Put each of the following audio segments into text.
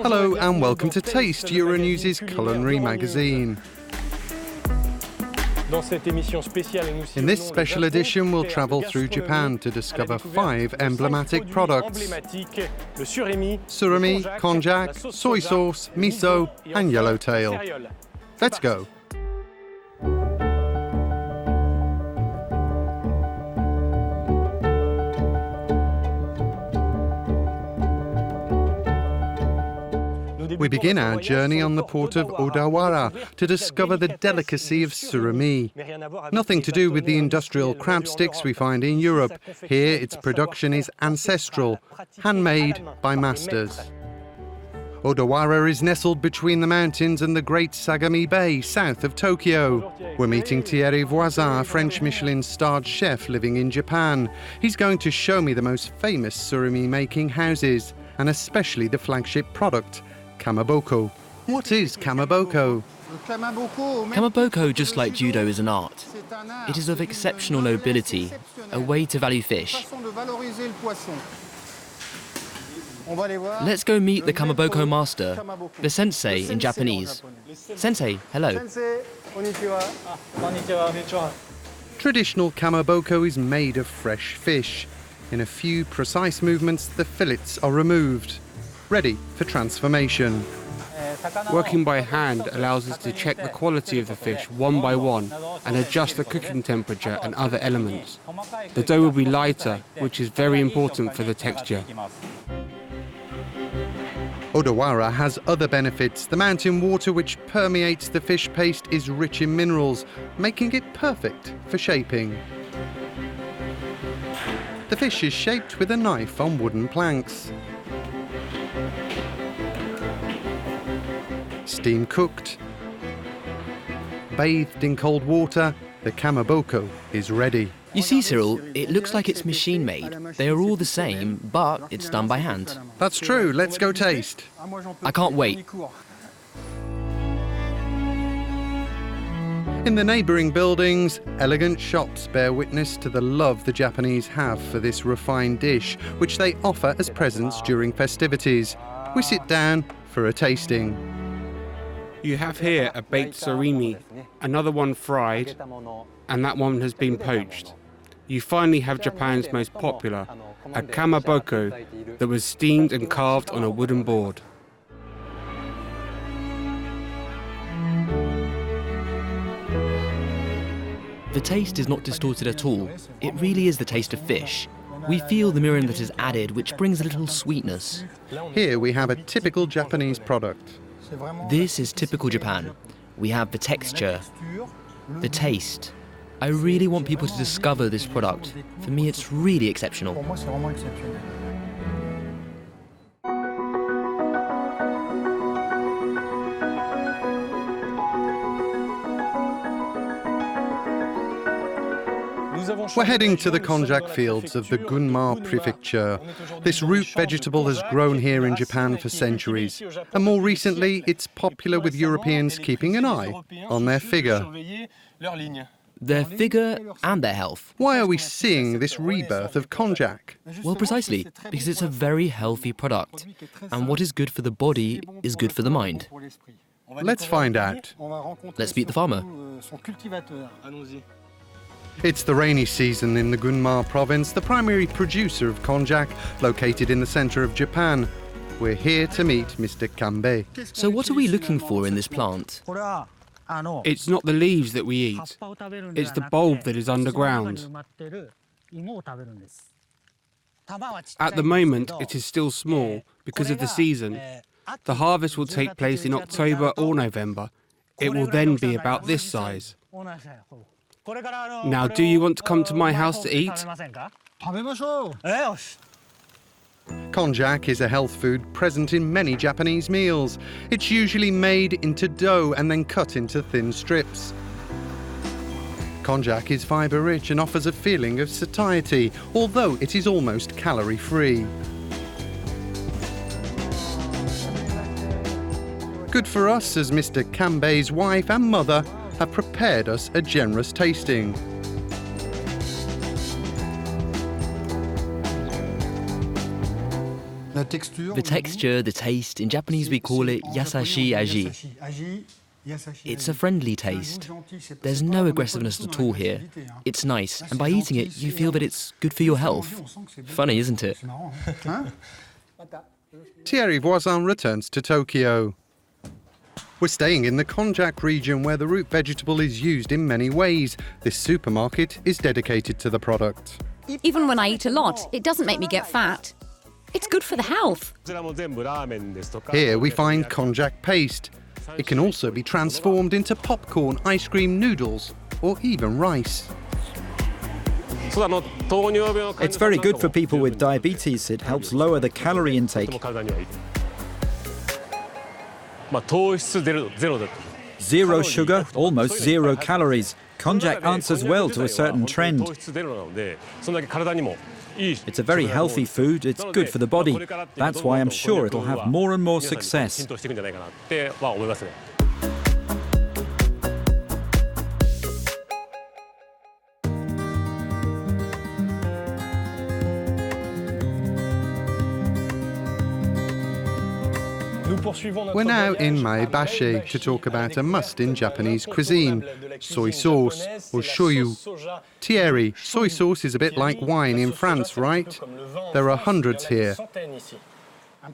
Hello and welcome to Taste, Euronews' culinary magazine. In this special edition, we'll travel through Japan to discover 5 emblematic products: surimi, konjac, soy sauce, miso and yellowtail. Let's go. We begin our journey on the port of Odawara to discover the delicacy of surimi. Nothing to do with the industrial crab sticks we find in Europe. Here its production is ancestral, handmade by masters. Odawara is nestled between the mountains and the Great Sagami Bay, south of Tokyo. We're meeting Thierry Voisin, a French Michelin-starred chef living in Japan. He's going to show me the most famous surimi-making houses, and especially the flagship product, kamaboko. What is kamaboko? Kamaboko, just like judo, is an art. It is of exceptional nobility, a way to value fish. Let's go meet the kamaboko master, the sensei in Japanese. Sensei, hello. Traditional kamaboko is made of fresh fish. In a few precise movements, the fillets are removed, ready for transformation. Working by hand allows us to check the quality of the fish one by one and adjust the cooking temperature and other elements. The dough will be lighter, which is very important for the texture. Odawara has other benefits. The mountain water which permeates the fish paste is rich in minerals, making it perfect for shaping. The fish is shaped with a knife on wooden planks. Steam cooked, bathed in cold water, the kamaboko is ready. You see, Cyril, it looks like it's machine-made. They are all the same, but it's done by hand. That's true. Let's go taste. I can't wait. In the neighbouring buildings, elegant shops bear witness to the love the Japanese have for this refined dish, which they offer as presents during festivities. We sit down for a tasting. You have here a baked surimi, another one fried, and that one has been poached. You finally have Japan's most popular, a kamaboko that was steamed and carved on a wooden board. The taste is not distorted at all. It really is the taste of fish. We feel the mirin that is added, which brings a little sweetness. Here we have a typical Japanese product. This is typical Japan. We have the texture, the taste. I really want people to discover this product. For me, it's really exceptional. We're heading to the konjac fields of the Gunma prefecture. This root vegetable has grown here in Japan for centuries, and more recently it's popular with Europeans keeping an eye on their figure. Their figure and their health. Why are we seeing this rebirth of konjac? Well, precisely, because it's a very healthy product, and what is good for the body is good for the mind. Let's find out. Let's meet the farmer. It's the rainy season in the Gunma province, the primary producer of konjac, located in the centre of Japan. We're here to meet Mr. Kanbei. So what are we looking for in this plant? It's not the leaves that we eat, it's the bulb that is underground. At the moment, it is still small because of the season. The harvest will take place in October or November. It will then be about this size. Now, do you want to come to my house to eat? Konjac is a health food present in many Japanese meals. It's usually made into dough and then cut into thin strips. Konjac is fibre-rich and offers a feeling of satiety, although it is almost calorie-free. Good for us, as Mr. Kanbei's wife and mother have prepared us a generous tasting. The texture, the taste, in Japanese we call it yasashi aji. It's a friendly taste. There's no aggressiveness at all here. It's nice, and by eating it, you feel that it's good for your health. Funny, isn't it? Thierry Voisin returns to Tokyo. We're staying in the Konjac region where the root vegetable is used in many ways. This supermarket is dedicated to the product. Even when I eat a lot, it doesn't make me get fat. It's good for the health. Here we find konjac paste. It can also be transformed into popcorn, ice cream, noodles, or even rice. It's very good for people with diabetes. It helps lower the calorie intake. Zero sugar, almost zero calories. Konjac answers well to a certain trend. It's a very healthy food. It's good for the body. That's why I'm sure it'll have more and more success. We're now in Maebashi to talk about a must in Japanese cuisine, soy sauce, or shoyu. Thierry, soy sauce is a bit like wine in France, right? There are hundreds here.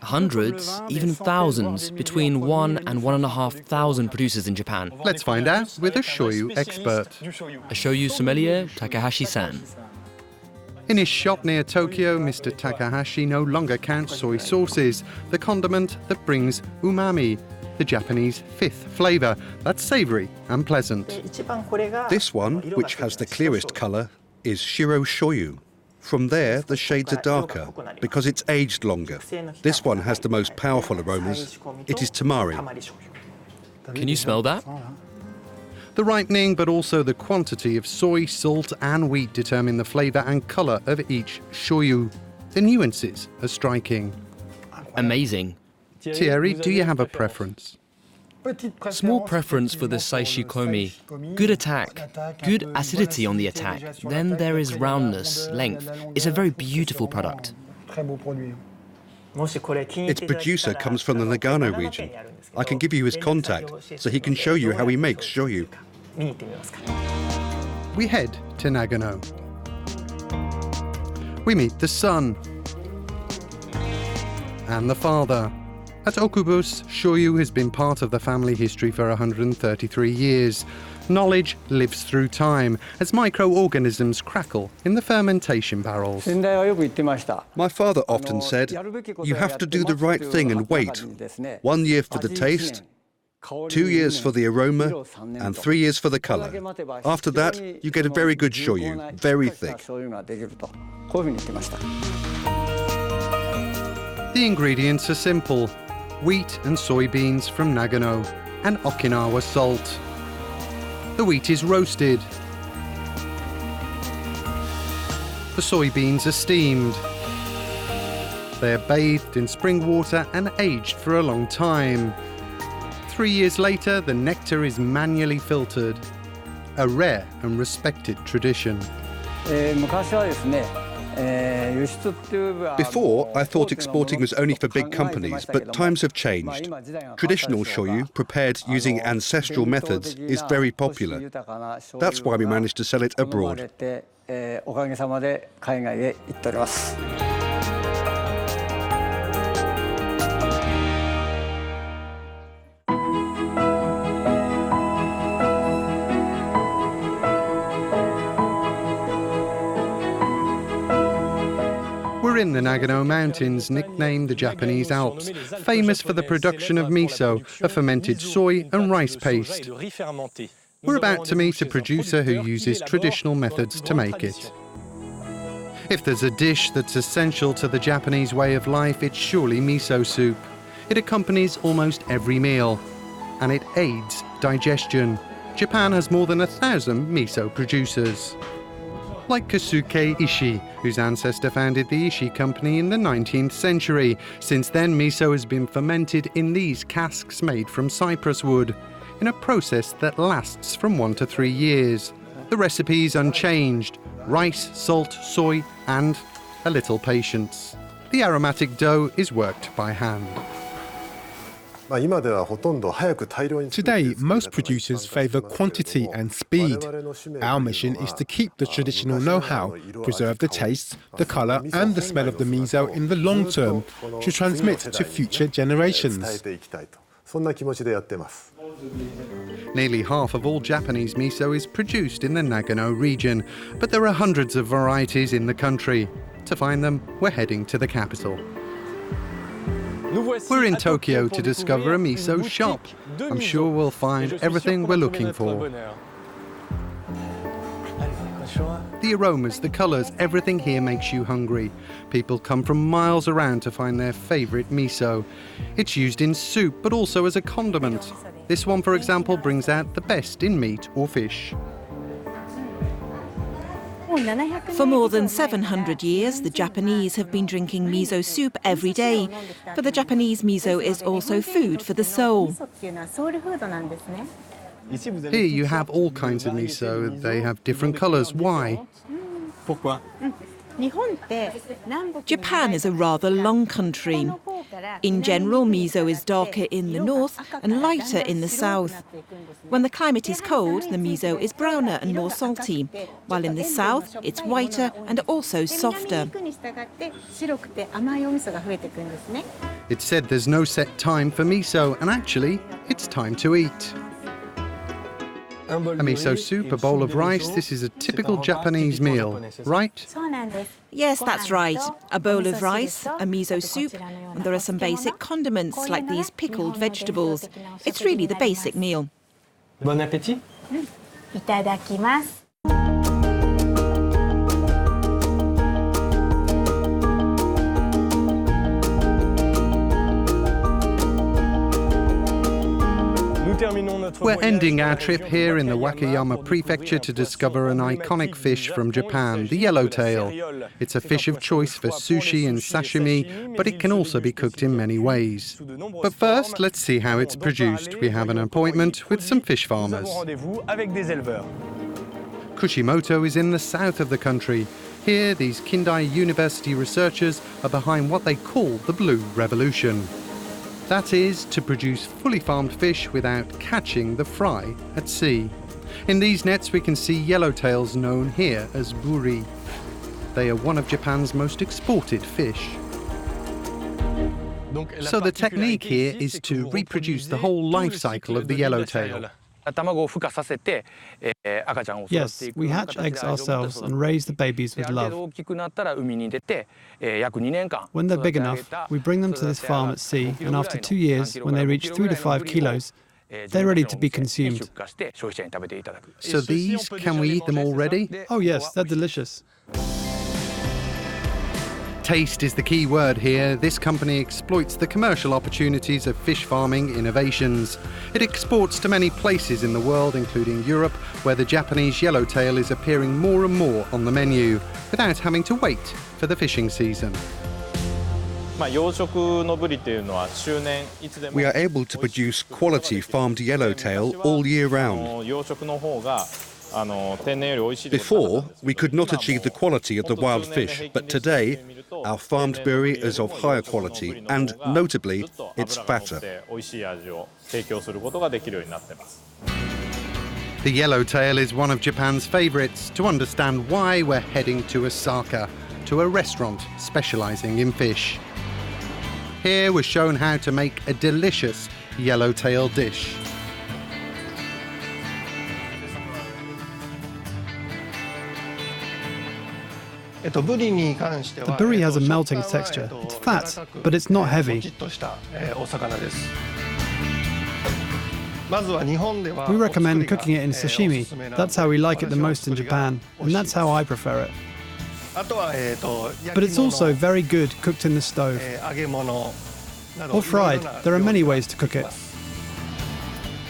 Hundreds, even thousands, between 1,000 and 1,500 producers in Japan. Let's find out with a shoyu expert. A shoyu sommelier, Takahashi-san. In his shop near Tokyo, Mr. Takahashi no longer counts soy sauces, the condiment that brings umami, the Japanese fifth flavour. That's savoury and pleasant. This one, which has the clearest colour, is Shiro Shoyu. From there, the shades are darker, because it's aged longer. This one has the most powerful aromas. It is tamari. Can you smell that? The ripening, but also the quantity of soy, salt and wheat determine the flavour and colour of each shoyu. The nuances are striking. Amazing. Thierry, do you have a preference? Small preference for the saishikomi. Good attack, good acidity on the attack. Then there is roundness, length. It's a very beautiful product. Its producer comes from the Nagano region. I can give you his contact, so he can show you how he makes shoyu. We head to Nagano. We meet the son and the father. At Okubus, shoyu has been part of the family history for 133 years. Knowledge lives through time as microorganisms crackle in the fermentation barrels. My father often said, you have to do the right thing and wait. 1 year for the taste, 2 years for the aroma, and 3 years for the colour. After that, you get a very good shoyu, very thick. The ingredients are simple: wheat and soybeans from Nagano and Okinawa salt. The wheat is roasted. The soybeans are steamed. They are bathed in spring water and aged for a long time. 3 years later, the nectar is manually filtered. A rare and respected tradition. Before, I thought exporting was only for big companies, but times have changed. Traditional shoyu, prepared using ancestral methods, is very popular. That's why we managed to sell it abroad. We're in the Nagano Mountains, nicknamed the Japanese Alps, famous for the production of miso, a fermented soy and rice paste. We're about to meet a producer who uses traditional methods to make it. If there's a dish that's essential to the Japanese way of life, it's surely miso soup. It accompanies almost every meal, and it aids digestion. Japan has more than 1,000 miso producers. Like Kasuke Ishii, whose ancestor founded the Ishii Company in the 19th century. Since then, miso has been fermented in these casks made from cypress wood, in a process that lasts from 1 to 3 years. The recipe's unchanged: rice, salt, soy, and a little patience. The aromatic dough is worked by hand. Today, most producers favour quantity and speed. Our mission is to keep the traditional know-how, preserve the taste, the colour and the smell of the miso in the long term to transmit to future generations. Nearly half of all Japanese miso is produced in the Nagano region, but there are hundreds of varieties in the country. To find them, we're heading to the capital. We're in Tokyo to discover a miso shop. I'm sure we'll find everything we're looking for. The aromas, the colours, everything here makes you hungry. People come from miles around to find their favourite miso. It's used in soup, but also as a condiment. This one, for example, brings out the best in meat or fish. For more than 700 years, the Japanese have been drinking miso soup every day. For the Japanese, miso is also food for the soul. Here you have all kinds of miso. They have different colours. Why? Japan is a rather long country. In general, miso is darker in the north and lighter in the south. When the climate is cold, the miso is browner and more salty, while in the south it's whiter and also softer. It's said there's no set time for miso, and actually, it's time to eat. A miso soup, a bowl of rice, this is a typical Japanese meal, right? Yes, that's right. A bowl of rice, a miso soup, and there are some basic condiments like these pickled vegetables. It's really the basic meal. Bon appétit. いただきます。 We're ending our trip here in the Wakayama prefecture to discover an iconic fish from Japan, the yellowtail. It's a fish of choice for sushi and sashimi, but it can also be cooked in many ways. But first, let's see how it's produced. We have an appointment with some fish farmers. Kushimoto is in the south of the country. Here, these Kindai University researchers are behind what they call the Blue Revolution. That is, to produce fully farmed fish without catching the fry at sea. In these nets we can see yellowtails known here as buri. They are one of Japan's most exported fish. So the technique here is to reproduce the whole life cycle of the yellowtail. Yes, we hatch eggs ourselves and raise the babies with love. When they're big enough, we bring them to this farm at sea, and after 2 years, when they reach 3 to 5 kilos, they're ready to be consumed. So these, can we eat them already? Oh yes, they're delicious. Taste is the key word here. This company exploits the commercial opportunities of fish farming innovations. It exports to many places in the world, including Europe, where the Japanese yellowtail is appearing more and more on the menu, without having to wait for the fishing season. We are able to produce quality farmed yellowtail all year round. Before, we could not achieve the quality of the wild fish, but today, our farmed buri is of higher quality, and notably, it's fatter. The yellowtail is one of Japan's favourites. To understand why, we're heading to Osaka, to a restaurant specialising in fish. Here we're shown how to make a delicious yellowtail dish. The buri has a melting texture. It's fat, but it's not heavy. We recommend cooking it in sashimi. That's how we like it the most in Japan, and that's how I prefer it. But it's also very good cooked in the stove. Or fried. There are many ways to cook it.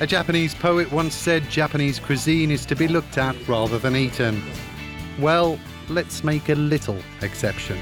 A Japanese poet once said Japanese cuisine is to be looked at rather than eaten. Well, let's make a little exception.